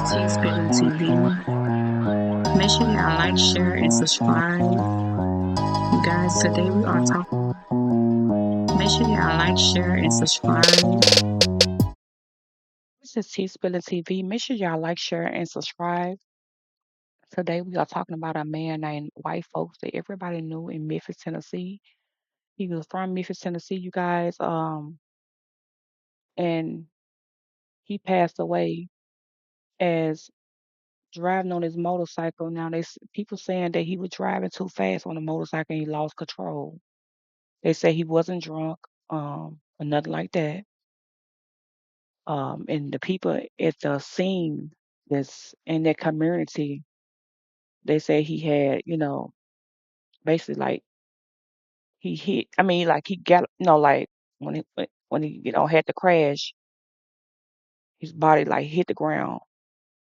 T Spilling TV. Make sure y'all like, share, and subscribe. You guys, today we are talking. Make sure y'all like, share, and subscribe. This is T Spilling TV. Make sure y'all like, share, and subscribe. Today we are talking about a man named White Folks that everybody knew in Memphis, Tennessee. He was from Memphis, Tennessee, you guys. And he passed away as driving on his motorcycle. Now, people saying that he was driving too fast on the motorcycle and he lost control. They say he wasn't drunk, or nothing like that. And the people at the scene that's in that community, they say he had, basically like he hit. I mean, like he got, like when he had the crash, his body like hit the ground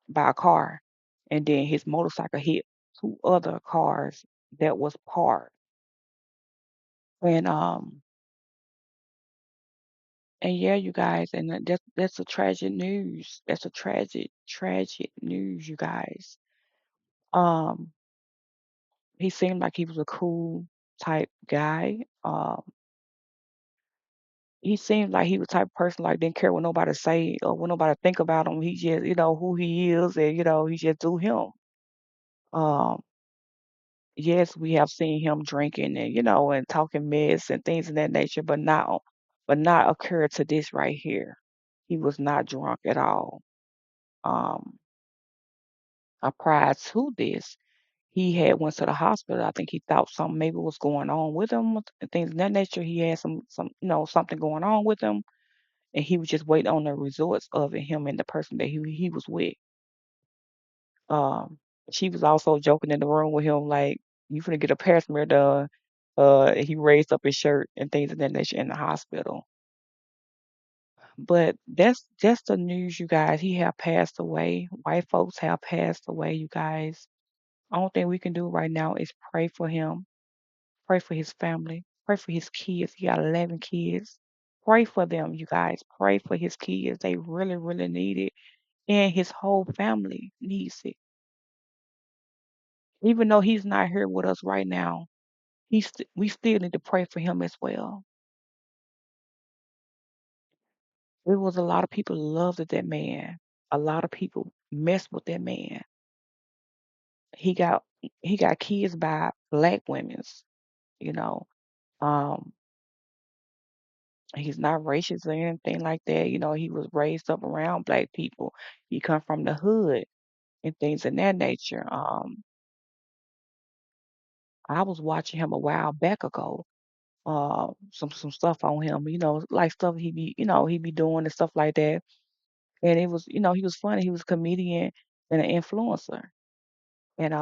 by a car, and then his motorcycle hit two other cars that was parked. And and yeah, you guys, and that's a tragic news. That's a tragic news, you guys. Um, he seemed like he was a cool type guy. He seemed like he was the type of person like didn't care what nobody say or what nobody think about him. He just, who he is, and he just do him. Um, yes, we have seen him drinking and and talking mess and things of that nature, but not occur to this right here. He was not drunk at all. Um, Prior to this, he had went to the hospital. I think he thought something maybe was going on with him and things of that nature. He had some something going on with him, and he was just waiting on the results of it. Him and the person that he was with. Um, she was also joking in the room with him like, "You finna get a pap smear done." He raised up his shirt and things of that nature in the hospital. But that's just the news, you guys. He have passed away. White folks have passed away, you guys. Only thing we can do right now is pray for him, pray for his family, pray for his kids. He got 11 kids. Pray for them, you guys. Pray for his kids. They really, really need it. And his whole family needs it. Even though he's not here with us right now, we still need to pray for him as well. There was a lot of people loved that man. A lot of people messed with that man. He got he got kids by black women's, you know. Um, he's not racist or anything like that. He was raised up around black people. He come from the hood and things of that nature. I was watching him a while back ago. Some stuff on him, like stuff he be doing and stuff like that. And it was, he was funny. He was a comedian and an influencer. And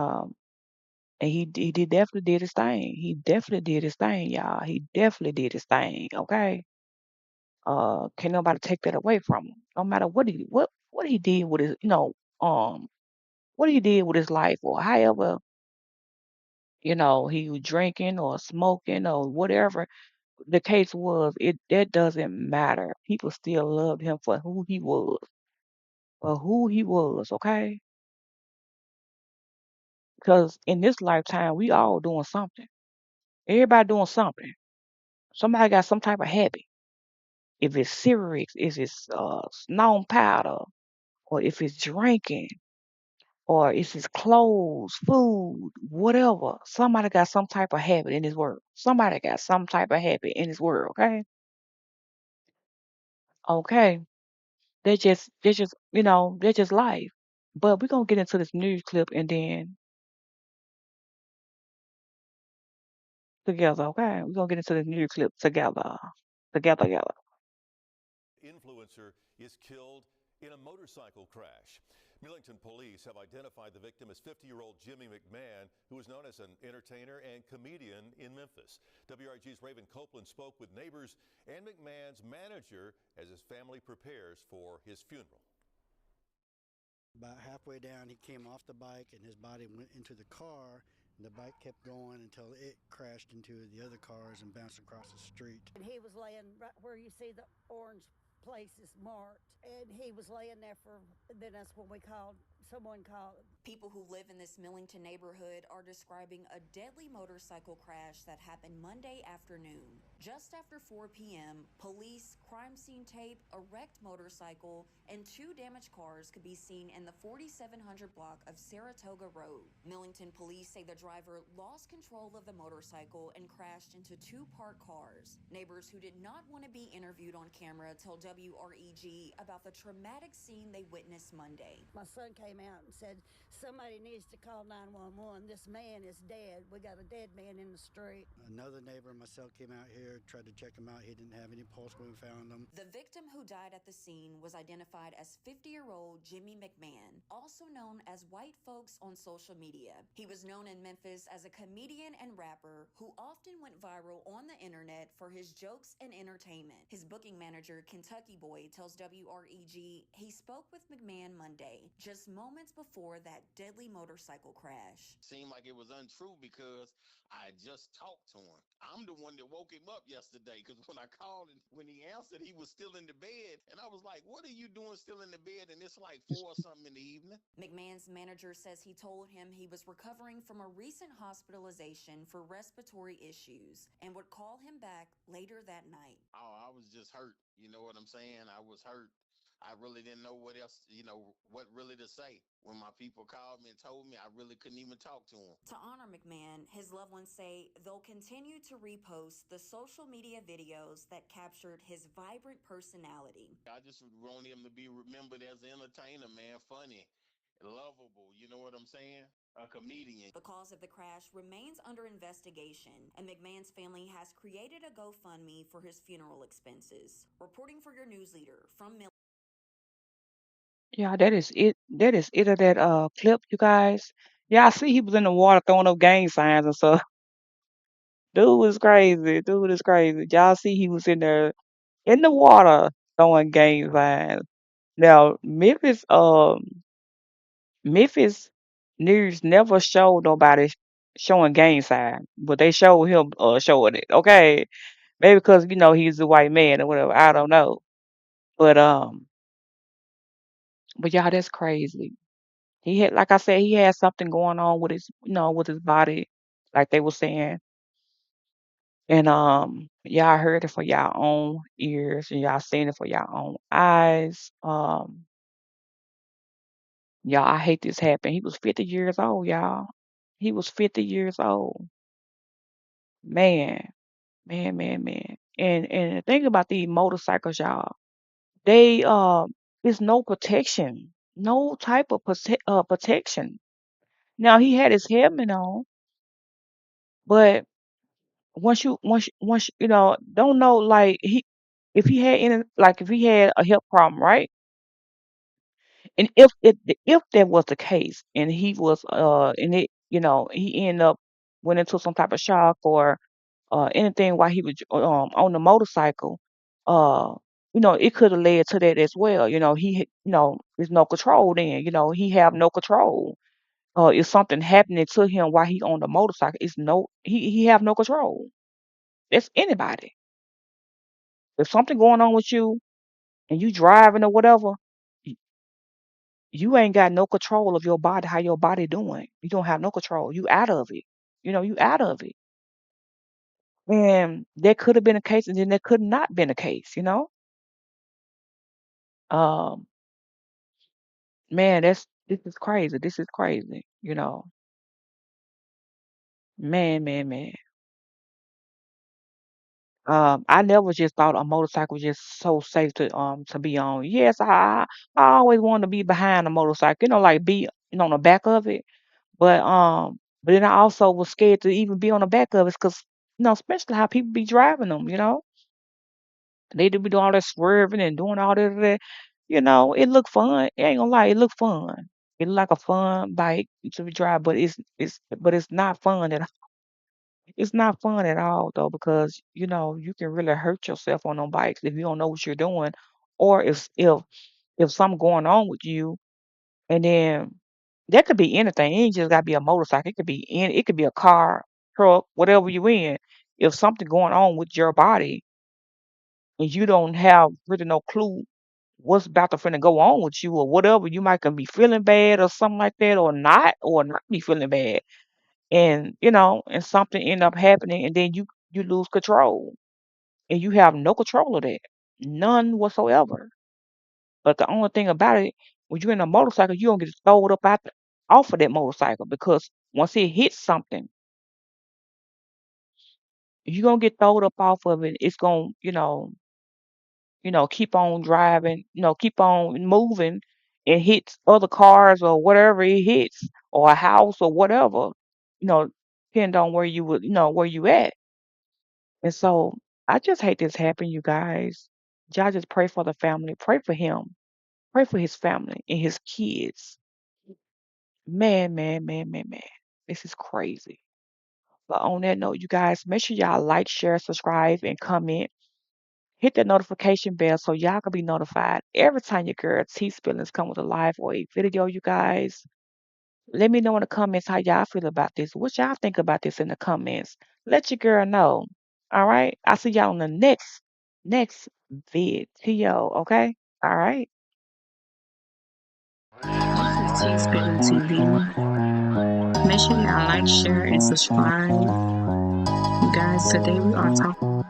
he did definitely did his thing. He definitely did his thing, y'all. He definitely did his thing. Okay. Can't nobody take that away from him. No matter what he did with his, um, what he did with his life or however, he was drinking or smoking or whatever the case was, that doesn't matter. People still loved him for who he was, okay? Because in this lifetime, we all doing something. Everybody doing something. Somebody got some type of habit. If it's cigarettes, if it's snow powder, or if it's drinking, or if it's clothes, food, whatever. Somebody got some type of habit in this world. Somebody got some type of habit in this world, okay? Okay. They're just life. But we're gonna get into this news clip and then together, okay? We're gonna get into this news clip together. Together. Influencer is killed in a motorcycle crash. Millington police have identified the victim as 50-year-old Jimmy McMahon, who is known as an entertainer and comedian in Memphis. WRG's Raven Copeland spoke with neighbors and McMahon's manager as his family prepares for his funeral. About halfway down, he came off the bike and his body went into the car. And the bike kept going until it crashed into the other cars and bounced across the street. And he was laying right where you see the orange places marked, and he was laying there for. Then that's when we called. Someone called. People who live in this Millington neighborhood are describing a deadly motorcycle crash that happened Monday afternoon. Just after 4 p.m., police, crime scene tape, a wrecked motorcycle, and two damaged cars could be seen in the 4700 block of Saratoga Road. Millington police say the driver lost control of the motorcycle and crashed into two parked cars. Neighbors who did not want to be interviewed on camera tell WREG about the traumatic scene they witnessed Monday. My son came out and said, "Somebody needs to call 911. This man is dead. We got a dead man in the street." Another neighbor and myself came out here, tried to check him out. He didn't have any pulse when we found him. The victim who died at the scene was identified as 50-year-old Jimmy McMahon, also known as Whyte Folkz on social media. He was known in Memphis as a comedian and rapper who often went viral on the internet for his jokes and entertainment. His booking manager, Kentucky Boy, tells WREG he spoke with McMahon Monday, just moments before that deadly motorcycle crash. Seemed like it was untrue because I just talked to him. I'm the one that woke him up yesterday because when I called and when he answered, he was still in the bed. And I was like, "What are you doing still in the bed?" And it's like 4 or something in the evening. McMahon's manager says he told him he was recovering from a recent hospitalization for respiratory issues and would call him back later that night. Oh, I was just hurt. You know what I'm saying? I was hurt. I really didn't know what else, what really to say. When my people called me and told me, I really couldn't even talk to them. To honor McMahon, his loved ones say they'll continue to repost the social media videos that captured his vibrant personality. I just want him to be remembered as an entertainer, man, funny, lovable. You know what I'm saying? A comedian. The cause of the crash remains under investigation, and McMahon's family has created a GoFundMe for his funeral expenses. Reporting for your news leader from Yeah, that is it. That is it of that clip, you guys. Yeah, I see he was in the water throwing up gang signs and stuff. Dude was crazy. Dude is crazy. Y'all see he was in there in the water throwing gang signs. Now, Memphis news never showed nobody showing gang signs, but they showed him showing it. Okay, maybe because he's a white man or whatever. I don't know, but yeah, that's crazy. He had, like I said, he had something going on with his, with his body, like they were saying. And y'all heard it for y'all own ears and y'all seen it for y'all own eyes. Y'all, I hate this happened. He was 50 years old, y'all. He was 50 years old. Man, man. And the thing about these motorcycles, y'all, they there's no protection. No type of protection. Now he had his helmet on, but once don't know, like, if he had any, like, if he had a health problem, right? And if that was the case, and he was and it he ended up went into some type of shock or anything while he was on the motorcycle, uh it could have led to that as well. There's no control then. He have no control. If something happening to him while he on the motorcycle, it's no he have no control. That's anybody. If something going on with you and you driving or whatever, y- you ain't got no control of your body, how your body doing. You don't have no control. You out of it. You out of it. And that could have been a case, and then that could not been a case. Um, man, this is crazy. This is crazy. Man. I never just thought a motorcycle was just so safe to be on. Yes, I always wanted to be behind a motorcycle, like be on the back of it. But then I also was scared to even be on the back of it because, especially how people be driving them. They do be doing all that swerving and doing all that. It look fun. I ain't gonna lie, it look fun. It look like a fun bike to be drive, but it's not fun at it's not fun at all though, because you can really hurt yourself on them bikes if you don't know what you're doing, or if something going on with you. And then that could be anything. It ain't just gotta be a motorcycle. It could be a car, truck, whatever you in. If something going on with your body, and you don't have really no clue what's about to finna go on with you or whatever. You might can be feeling bad or something like that, or not be feeling bad. And and something end up happening, and then you lose control, and you have no control of that, none whatsoever. But the only thing about it, when you're in a motorcycle, you don't get thrown up off of that motorcycle, because once it hits something, you're gonna get thrown up off of it. It's gonna, keep on driving, keep on moving, and hits other cars or whatever it hits, or a house or whatever, you know, depending on where you would, where you at. And so I just hate this happen, you guys. Y'all just pray for the family, pray for him, pray for his family and his kids. Man, man, man, man, man. This is crazy. But on that note, you guys, make sure y'all like, share, subscribe, and comment. Hit that notification bell so y'all can be notified every time your girl T Spillings come with a live or a video, you guys. Let me know in the comments how y'all feel about this. What y'all think about this in the comments. Let your girl know. All right. I'll see y'all on the next video. Okay. All right. This is T Spilling TV. Make sure y'all like, share, and subscribe. You guys, today we are talking.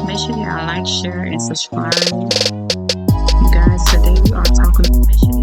Make sure y'all like, share, and subscribe. You guys, today we are talking. Make sure